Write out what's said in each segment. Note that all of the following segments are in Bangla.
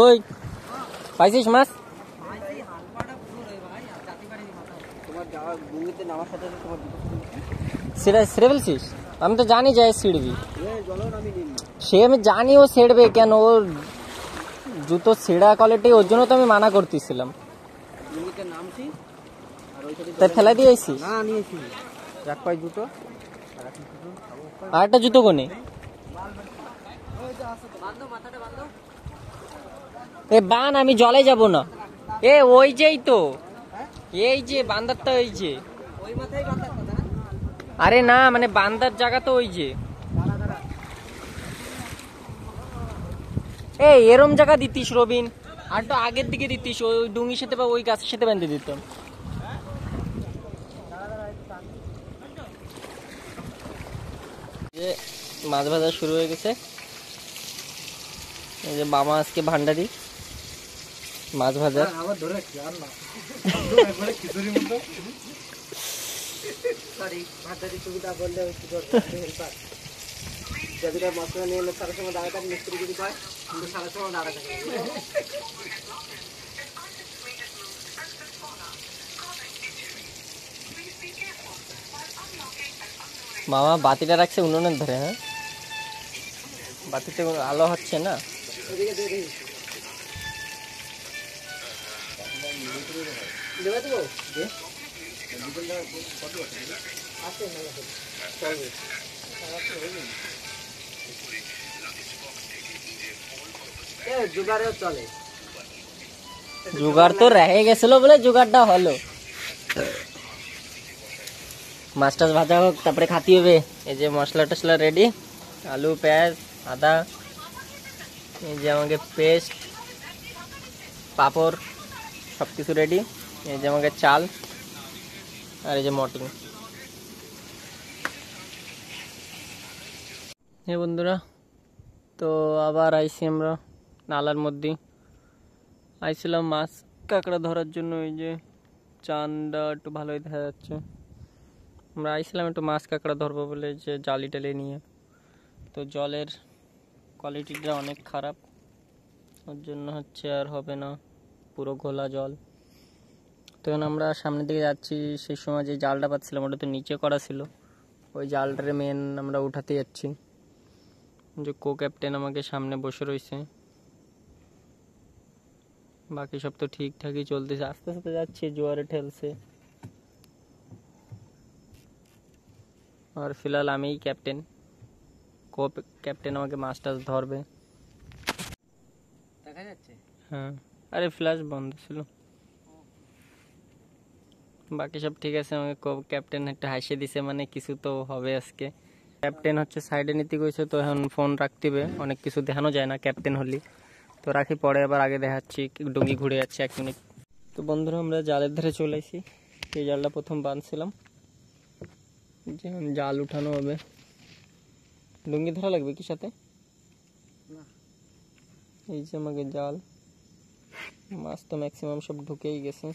ওই পাইছিস মাছ? সেটা ছেড়ে ফেলছিস? আমি তো জানি যাই ছিড়বি, সে আমি জানি ও ছেড়বে কেন, ওর জুতো ছেঁড়া কোয়ালিটি, ওর জন্য তো আমি মানা করতেছিলাম। তাই ফেলাই দিয়ে আইসি? আর একটা জুতো কোনে? এ বান, আমি জলে যাব না। এ ওই যেই তো, এই যে বান্দারটা, ওই যে। আরে না, মানে বান্দার জায়গা তো ওই যে। এই এরম জায়গা দিতিস রবিন, আর তো আগের দিকে দিতিস, ওই ডুঙ্গির সাথে বা ওই গাছের সাথে বেঁধে দিতাম। যে মাছ ভাজা শুরু হয়ে গেছে। এই যে মামা আজকে ভান্ডারি মাছ ভাজা। মামা বাতিটা রাখছে উনুনের ধরে। হ্যাঁ, বাতিতে আলো হচ্ছে না। জোগাড় তো রেখে গেছিল বলে জোগাড়টা হলো। মাছ টাছ ভাজা হোক, তারপরে খাতি হবে। এই যে মশলা টসলা রেডি, আলু পেঁয়াজ আদা, এই যে আমাকে পেস্ট পাঁপড় সব কিছু রেডি। এই যে আমাকে চাল, আর এই যে মটন। হ্যাঁ বন্ধুরা, তো আবার আইছি আমরা নালার মধ্যে। আইছিলাম মাছ কাঁকড়া ধরার জন্য। এই যে চাঁদটা একটু ভালোই দেখা যাচ্ছে। আমরা আইছিলাম একটু মাছ কাঁকড়া ধরবো বলে, যে জালি টালি নিয়ে। তো জলের কোয়ালিটিটা অনেক খারাপ, ওর জন্য হচ্ছে আর হবে না, পুরো ঘোলা জল। তখন আমরা সামনের দিকে যাচ্ছি, সেই সময় যে জালটা পাচ্ছিলাম ওটা তো নিচে করা ছিল, ওই জালটার মেন আমরা উঠাতে যাচ্ছি। যে কো ক্যাপ্টেন আমাকে সামনে বসে রয়েছে, বাকি সব তো ঠিকঠাকই চলতেছে, আস্তে আস্তে যাচ্ছি, জোয়ারে ঠেলছে। আর ফিলহাল আমিই ক্যাপ্টেন, কো ক্যাপ্টেন আমাকে মাছ টাছ ধরবে। দেখা যাচ্ছে? হ্যাঁ, আরে ফ্ল্যাশ বন্ধ ছিল, বাকি সব ঠিক আছে। আমাকে কো ক্যাপ্টেন একটা হাসিয়ে দিছে, মানে কিছু তো হবে আজকে। ক্যাপ্টেন হচ্ছে সাইডে নিতে কইছে, তো এখন ফোন রাখতে হবে, অনেক কিছু দেখানো যায় না ক্যাপ্টেন হলি। তো রাখি, পরে আবার আগে দেখাচ্ছি। ডুঙ্গি ঘুরে যাচ্ছে 1 মিনিট। তো বন্ধুরা, আমরা জালের ধারে চলে আসি। এই জালটা প্রথম বাঁধছিলাম, যেমন জাল উঠানো হবে। ডুঙ্গি ধরা লাগবে কি সাথে? এই যে আমাকে জাল, মাছ তো ম্যাক্সিমাম সব ঢুকেই গেছে।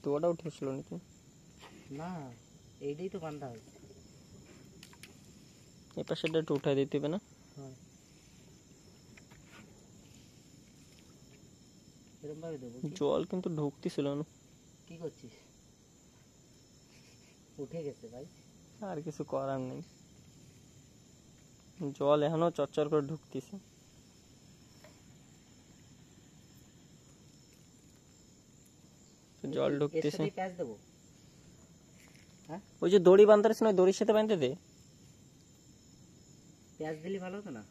দোয়াটা উঠেছিল নাকি? না, এইটাই তো বান্ধা হয়েছে। এই পাশেটা একটু উঠাই দিতে হবে না? জল কিন্তু ঢুকতেছিল না। কি করছিস? উঠে গেছে ভাই, আর কিছু করার নেই, জল এখনো চচ্চর করে ঢুকতেছে। জল ঢুকতেছে। ওই যে দড়ি বাঁধতে আছে না, দড়ির সাথে বাঁধতে দে। পেঁয়াজ দিলে ভালো হতো না?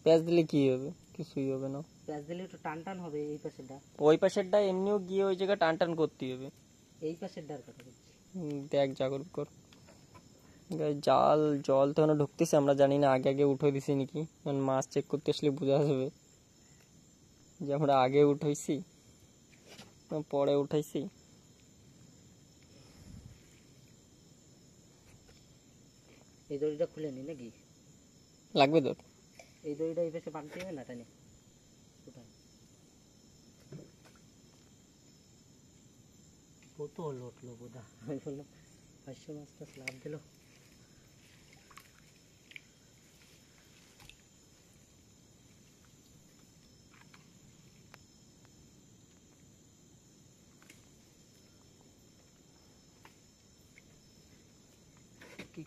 পেঁয়াজ দিলে কি হবে? কিছুই হবে না। পেঁয়াজ দিলে একটু টান টান হবে। এই পাশেরটা, ওই পাশেরটা এমনিও গিয়ে ওই জায়গা টান টান করতে হবে। এই পাশেরটার কথা বলছি। দেখ জাগর কর। জাল জল তো এখনো ঢুকতেছে, আমরা জানি না আগে আগে উঠে দিছি নাকি। মাছ চেক করতে আসলে বোঝা যাবে যে আমরা আগে উঠাইছি পরে উঠাইছি। এই দড়িটা খুলে নি নাকি? লাগবে তো এই দড়িটা, এই পাশে বাঁধতে হবে না টানে। কত লোটলো বোধা, আমি বললাম 500 মাছটা লাভ দিল।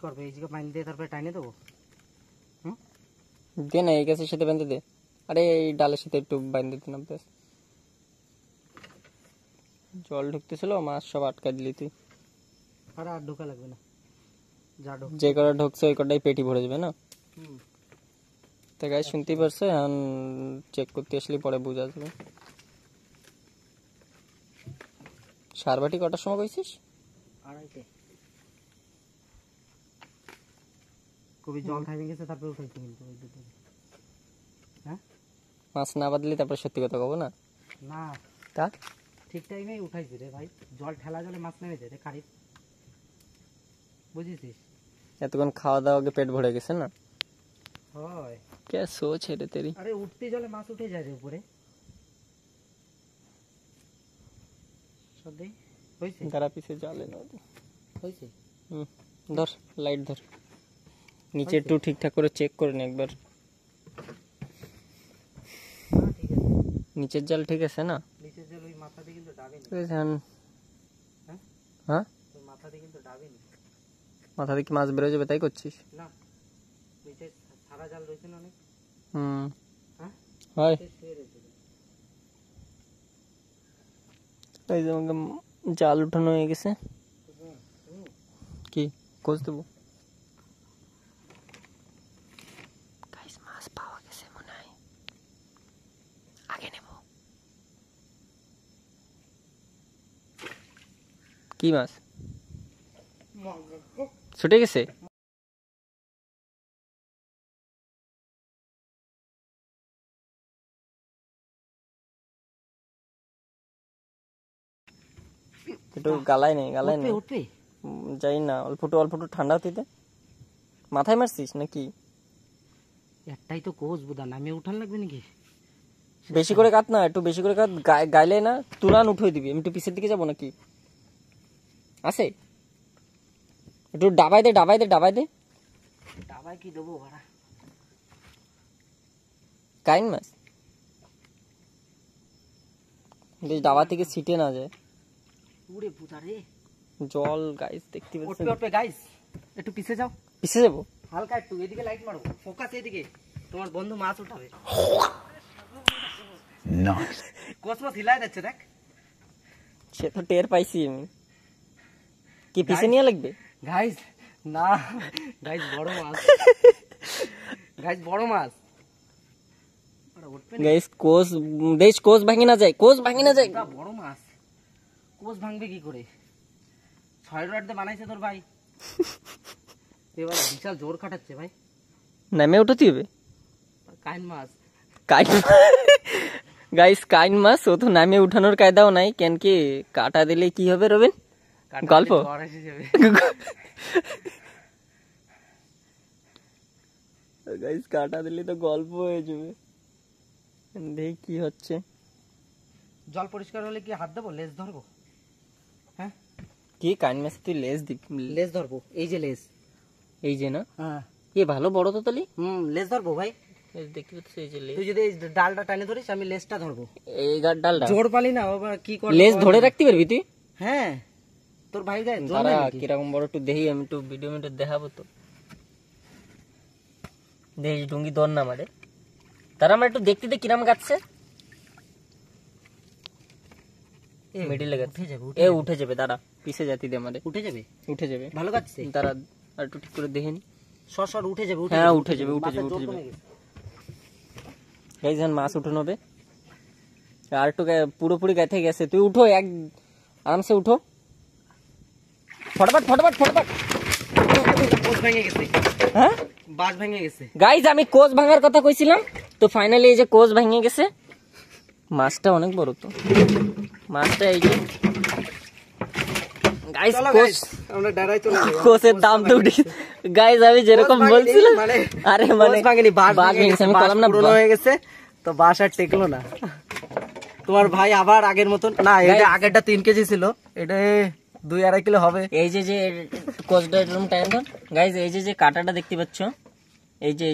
করবে? এই যে পানি দিয়ে তারপরে টাইনে দেবো। দে না, এই গাছের সাথে বেঁধে দে। আরে এই ডালের সাথে একটু বেঁধে দিন ব্যাস। জল ঢুকতেছিল, মাছ সব আটকা দিলি তুই। আরে আর ঢোকা লাগবে না, যা ঢোক। যে কটা ঢুকছে ওই কটাই পেটি ভরে যাবে না। হুম। তো গাইস শুনতেই পারছে, এখন চেক করতে আসলে পরে বোঝা যাবে। সারবাটি কটার সময় কইছিস? আড়াইটে। কবি জল খাইবে গেছে, তারপরে উঠাইছে কিন্তু ওই দুটো। হ্যাঁ, মাছ না বাদলি তারপরে সত্যি কথা কব না। না তা ঠিক টাইমেই উঠাইছি রে ভাই। জল ঠেলা জলে মাছ নেমে যায় রে খাড়ি, বুঝেছিস? এতক্ষণ খাওয়া দাওয়া পেট ভরে গেছে না। হয় কে সোচ হে রে তেরি। আরে উঠতে জলে মাছ উঠে যায় রে উপরে। সত্যি হইছে? তারা পিছে জালে না। হইছে? ধর লাইট ধর, নিচে একটু ঠিকঠাক করে চেক করে নে একবার। হ্যাঁ ঠিক আছে। নিচের জাল ঠিক আছে না? নিচের জল ওই মাথা দিয়ে কিন্তু ডাবেনি। হ্যাঁ হ্যাঁ, ওই মাথা দিয়ে কিন্তু ডাবেনি। মাথা থেকে মাছ বেরো যাবে তাই করছিস? না, নিচে সারা জাল রয়েছে না অনেক। হ্যাঁ হয় শুয়ে রয়েছে। এই যে আমাকে জাল উঠানো হয়ে গেছে। কি কোচ দেবো? গাইস মাছ পাওয়া গেছে মনে হয়, আগে নেব। কি মাছ? ছুটে গেছে? একটু গালায় নেই, গালায় নেই। উঠবে যাই না, অল্প একটু ঠান্ডা হতে দে। মাথায় মারছিস নাকি? একটাই তো কোচ বুদা, নামিয়ে উঠান লাগবে নাকি? বেশি করে কাট না, একটু বেশি করে কাট। গাইলে না তুরান উঠে দিবি। আমি একটু পিছের দিকে যাবো নাকি? আছে একটু ডাবাই দে। ডাবায় কি দেবো ভাড়া? কাইন মাছ বেশ ডাবা থেকে ছিটে না যায়। উড়ে বুদা রে। জল গাইস দেখতে পাচ্ছেন। উঠবে গাইস, একটু পিছে যাও। পিছে যাবো? হালকা একটু এদিকে লাইট মারো, ফোকাস এদিকে। তোমার বন্ধু মাছ উঠাবে। নাইস, কসমস হিলাই যাচ্ছে দেখ। সে তো টের পাইছি আমি। কি পিছে নিয়ে লাগবে? গাইস না, গাইস বড় মাছ। গাইস বড় মাছ। গাইস কোস দেশ, কোস ভাঙি না যায়, কোস ভাঙি না যায়। বড় মাছ কোষ ভাঙবে কি করে? 6 রড দিয়ে বানাইছে তোর ভাই। এবার বিশাল জোর খাটাচ্ছে ভাই। নামে উঠতে হবে। কাইন মাছ, গাইস কাইন মাছ, ও তো নামে উঠানোর কায়দাও নাই। কেন কি কাটা দিলে কি হবে রবিন? গল্প গাইস, কাটা দিলে তো গল্প হয়ে যাবে। দেখি কি হচ্ছে। জল পরিষ্কার হলে কি হাত দেবো, লেজ ধরবো? হ্যাঁ কি কাইন মাছ তুই লেজ দিবি? লেজ ধরবো, এই যে লেজ, এই যে না? হ্যাঁ এ ভালো বড় তো তালি। লেজ ধরবো ভাই। দেখতে পাচ্ছিস এই যে লেজ। তুই যদি এই ডালটা টানে ধরিস, আমি লেজটা ধরবো। এই ডালটা জোর পালি না বাবা, কি করব? লেজ ধরে রাখতে পারবি তুই? হ্যাঁ, তোর ভাই গায়ে জোর তারা নাই নাকি? কিরকম বড় একটু দেখি, আমি একটু ভিডিও মিটার দেখাবো তো। দেখ ডুঙ্গি দর না মারে, তারা আমার একটু দেখতে দে কিরাম গাচ্ছে। মিডিলে গাচ্ছে, এ উঠে যাবে। তারা পিছে জাতি দে আমারে, উঠে যাবে, উঠে যাবে। ভালো গাচ্ছে তারা আর একটু ঠিক করে দেখেন। সর উঠে যাবে। হ্যাঁ উঠে যাবে, উঠে যাবে, উঠে যাবে। গাইস এখন মাছ উঠানো হবে। আর একটু পুরোপুরি গাইতে গেছে। তুই উঠো, এক আরামসে উঠো, ফটাফট ফটাফট ফটাফট। কোষ ভেঙে গেছে। হ্যাঁ বাঁশ ভেঙে গেছে। গাইস আমি কোষ ভাঙার কথা কইছিলাম তো, ফাইনালি এই যে কোষ ভেঙে গেছে। মাছটা অনেক বড় তো, মাছটা এই যে গাইস কোষ, আমরা ডাড়াই চলে যাই। কোষের দাম তো উঠে গাইস। আমি যেরকম বলছিলাম, আরে মানে ভাঙেনি, বাঁশ ভেঙে গেছে। আমি বললাম না পুরনো হয়ে গেছে তো, বাঁশ আর টেকলো না। তোমার ভাই আবার আগের মতন না, এটা আগেরটা 3 কেজি ছিল, এটা 2-2.5 কিলো হবে। এই যে যে কোষটা এরকম টাইম ধর গাইস। এই যে যে কাঁটাটা দেখতে পাচ্ছ, এই যে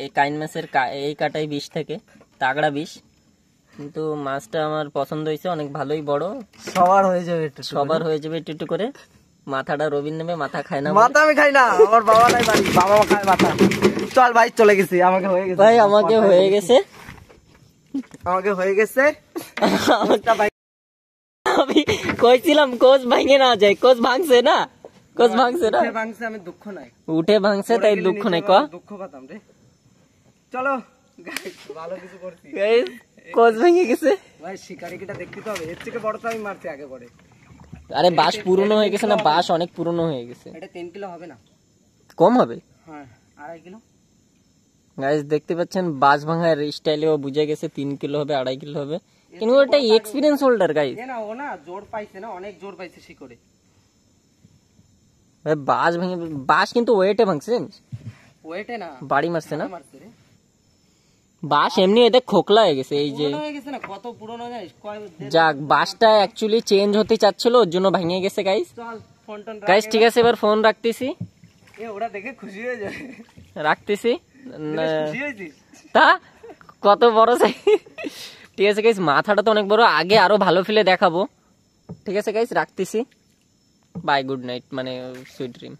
এই কাইন মাছের এই কাঁটায় বিষ থাকে, তাগড়া বিষ। কিন্তু মাছটা আমার পছন্দ হয়েছে, অনেক ভালোই বড়। সবার হয়ে যাবে একটু, সবার হয়ে যাবে একটু একটু করে। মাথাটা রবিন নেবে, মাথা খায় না মাথা আমি খাই না, আমার বাবা নাই বাড়ি, বাবা খায় মাথা। চল ভাই চলে গেছি, আমাকে হয়ে গেছে ভাই, আমাকে হয়ে গেছে, আমাকে হয়ে গেছে। আমি কইছিলাম কোচ ভাঙে না যায়, কোচ ভাঙছে না, কোচ ভাঙছে না, ভাঙছে, আমি দুঃখ নাই, উঠে ভাঙছে তাই দুঃখ নাই। ক দুঃখ পাতাম রে। চলো ভালো কিছু করছি, কোচ ভেঙে গেছে ভাই শিকারিটা দেখতে তো হবে, এর থেকে বড় তো আমি মারছি আগে পরে। আরে বাঁশ পুরনো হয়ে গেছে না, বাঁশ অনেক পুরনো হয়ে গেছে। এটা 3 কিলো হবে না, কম হবে। হ্যাঁ 2.5 কিলো। গাইস দেখতে পাচ্ছেন বাঁশ ভাঙার স্টাইলে ও বুঝে গেছে 3 কিলো হবে, 2.5 কিলো হবে, কিন্তু ওটা এক্সপিরিয়েন্স হোল্ডার গাইস। না ও না জোর পাইছে না, অনেক জোর পাইছে শিকড়ে। ভাই বাঁশ ভেঙে, বাঁশ কিন্তু ওয়েটে ভাঙছে জানিস, ওয়েটে না, বাড়ি মারছে না, মারছে রে। বাঁশ এমনি এদের খোকলা হয়ে গেছে। এই যে পুরনো হয়ে গেছে না, কত পুরনো জানিস, যাক বাঁশটা অ্যাকচুয়ালি চেঞ্জ হতে চাচ্ছিল, ওর জন্য ভেঙে গেছে গাইস। চল ফোন টোন গাইস ঠিক আছে, এবার ফোন রাখতেছি, ওরা দেখে খুশি হয়ে যায়, রাখতেছি খুশি হয়েছিস? তা কত বড় সাইজ। ঠিক আছে গাইস, মাথাটা তো অনেক বড়, আগে আরো ভালো ফিলে দেখাবো। ঠিক আছে গাইস, রাখতেছি, বাই, গুড নাইট, মানে সুইট ড্রিম।